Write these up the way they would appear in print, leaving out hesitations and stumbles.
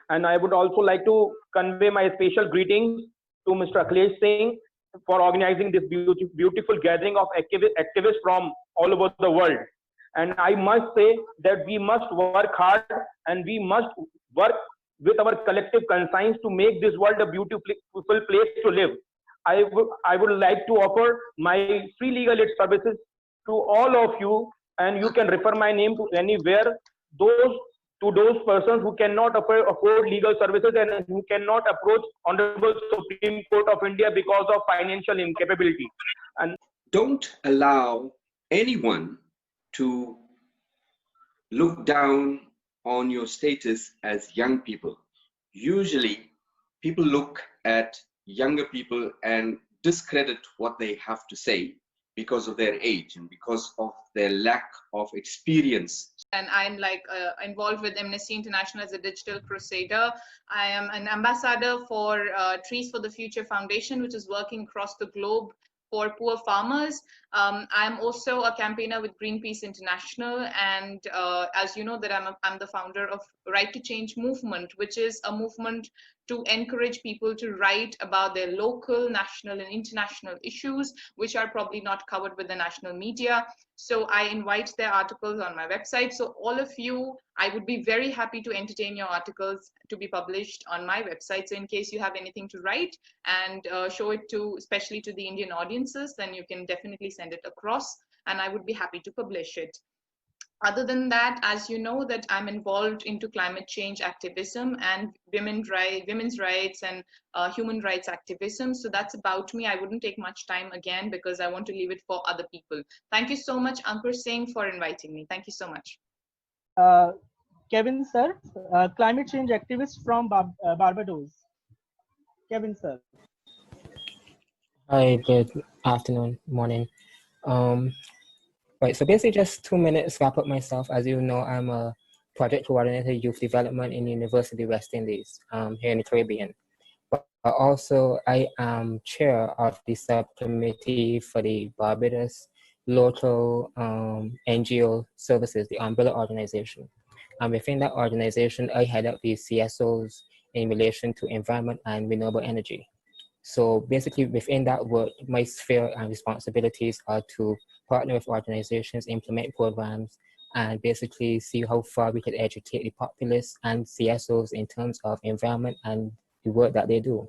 And I would also like to convey my special greetings to Mr. Akhilesh Singh for organizing this beautiful gathering of activists from all over the world. And I must say that we must work hard and we must work with our collective conscience to make this world a beautiful place to live. I would like to offer my free legal aid services to all of you, and you can refer my name to anywhere. Those to those persons who cannot afford legal services and who cannot approach Honorable Supreme Court of India because of financial incapability. And don't allow anyone to look down on your status as young people. Usually, people look at younger people and discredit what they have to say because of their age and because of their lack of experience. And I'm like involved with Amnesty International as a digital crusader. I am an ambassador for Trees for the Future Foundation, which is working across the globe for poor farmers. I'm also a campaigner with Greenpeace International, and as you know, that I'm the founder of Right to Change movement, which is a movement to encourage people to write about their local, national, and international issues, which are probably not covered with the national media. So I invite their articles on my website. So all of you, I would be very happy to entertain your articles to be published on my website. So in case you have anything to write and show it to, especially to the Indian audiences, then you can definitely send it across and I would be happy to publish it. Other than that, as you know, that I'm involved into climate change activism and women's rights and human rights activism. So that's about me. I wouldn't take much time again because I want to leave it for other people. Thank you so much, Ankur Singh, for inviting me. Thank you so much. Kevin sir, climate change activist from Barbados. Kevin sir. Hi, good afternoon, morning. Right, so basically just 2 minutes wrap up myself. As you know, I'm a project coordinator youth development in University West Indies here in the Caribbean. But also I am chair of the subcommittee for the Barbados local NGO services, the umbrella organization. And within that organization, I head up the CSOs in relation to environment and renewable energy. So basically within that work, my sphere and responsibilities are to partner with organizations, implement programs, and basically see how far we could educate the populace and CSOs in terms of environment and the work that they do.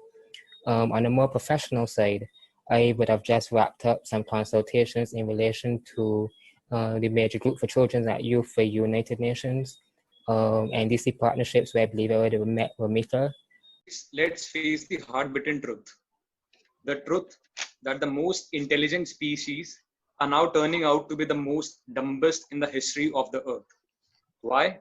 On a more professional side, I would have just wrapped up some consultations in relation to the major group for children and youth for United Nations, and DC partnerships where I believe I already met with Mika. Let's face the hard-bitten truth. The truth that the most intelligent species are now turning out to be the most dumbest in the history of the earth. Why?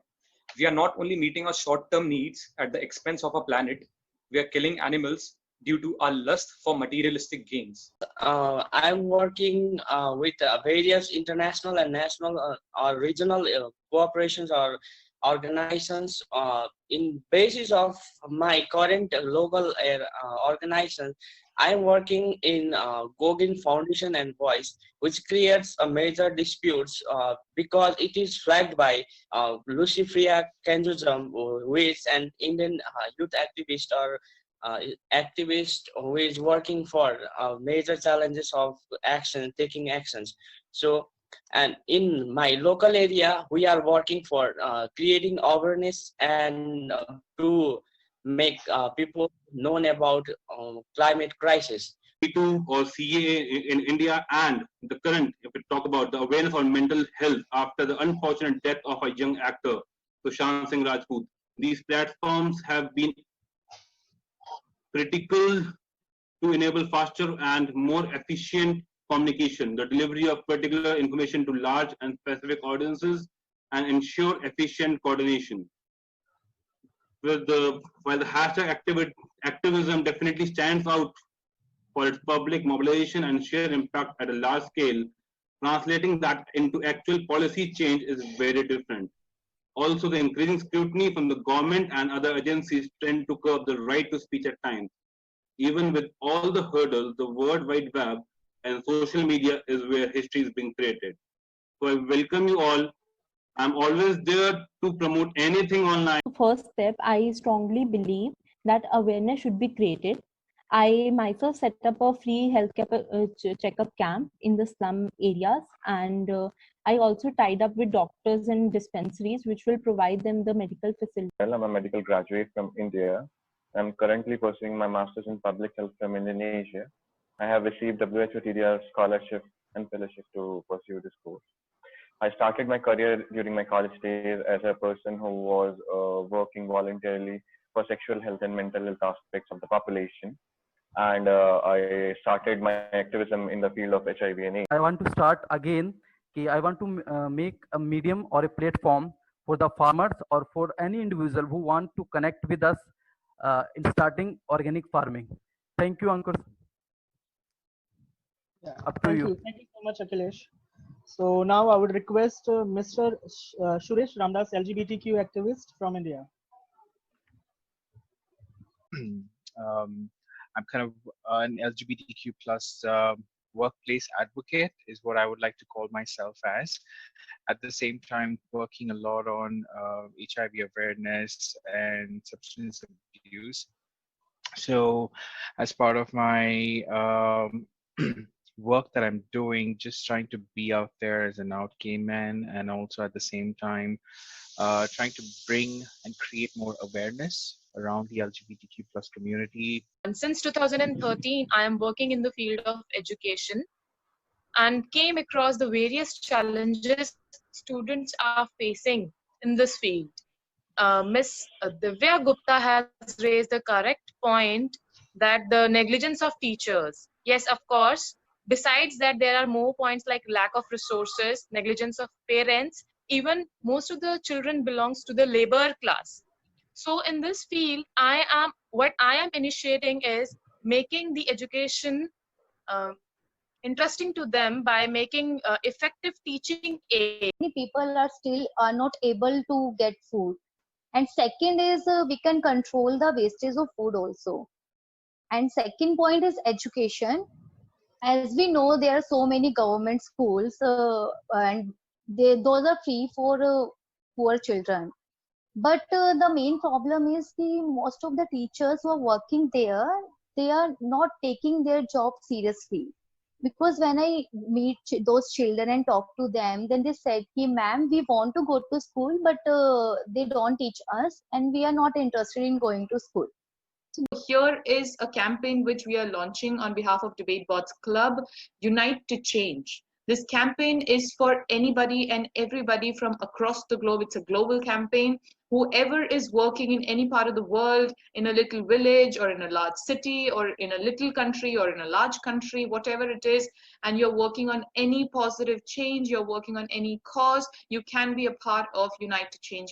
We are not only meeting our short-term needs at the expense of our planet, we are killing animals due to our lust for materialistic gains. I'm working with various international and national or regional cooperations or organizations in basis of my current local organization. I'm working in Gogin Foundation and Voice, which creates a major disputes because it is flagged by Lucifria Kanjujam, who is an Indian youth activist or activist who is working for major challenges of taking actions. So, and in my local area, we are working for creating awareness and to make people known about climate crisis. C2 or CAA in India and the current, if we talk about the awareness on mental health after the unfortunate death of a young actor, Sushant Singh Rajput. These platforms have been critical to enable faster and more efficient communication, the delivery of particular information to large and specific audiences, and ensure efficient coordination. While the hashtag activism definitely stands out for its public mobilization and sheer impact at a large scale, translating that into actual policy change is very different. Also, the increasing scrutiny from the government and other agencies tend to curb the right to speech at times. Even with all the hurdles, the World Wide Web and social media is where history is being created. So I welcome you all I'm always there to promote anything online. First step, I strongly believe that awareness should be created. I myself set up a free health checkup camp in the slum areas, and I also tied up with doctors and dispensaries which will provide them the medical facility. Well, I'm a medical graduate from India. I'm currently pursuing my master's in public health from Indonesia. I have received WHO TDR scholarship and fellowship to pursue this course. I started my career during my college days as a person who was working voluntarily for sexual health and mental health aspects of the population. And I started my activism in the field of HIV and AIDS. I want to start again. I want to make a medium or a platform for the farmers or for any individual who want to connect with us in starting organic farming. Thank you, Ankur. Yeah, Up to you. Thank you so much, Akhilesh. So now I would request Mr. Suresh Ramdas, LGBTQ activist from India. I'm kind of an LGBTQ plus workplace advocate is what I would like to call myself as. At the same time, working a lot on HIV awareness and substance abuse. So as part of my work that I'm doing, just trying to be out there as an out gay man, and also at the same time trying to bring and create more awareness around the LGBTQ plus community. And since 2013, I am working in the field of education and came across the various challenges students are facing in this field. Ms. Divya Gupta has raised the correct point that the negligence of teachers. Yes, of course. Besides that, there are more points like lack of resources, negligence of parents. Even most of the children belongs to the labor class. So in this field, what I am initiating is making the education interesting to them by making effective teaching aids. Many people are still not able to get food. And second is we can control the wastage of food also. And second point is education. As we know, there are so many government schools and those are free for poor children. But the main problem is most of the teachers who are working there, they are not taking their job seriously. Because when I meet those children and talk to them, then they said, ma'am, we want to go to school, but they don't teach us and we are not interested in going to school. So here is a campaign which we are launching on behalf of debatebots.club, Unite to Change. This campaign is for anybody and everybody from across the globe. It's a global campaign. Whoever is working in any part of the world, in a little village or in a large city or in a little country or in a large country, whatever it is, and you're working on any positive change, you're working on any cause, you can be a part of Unite to Change.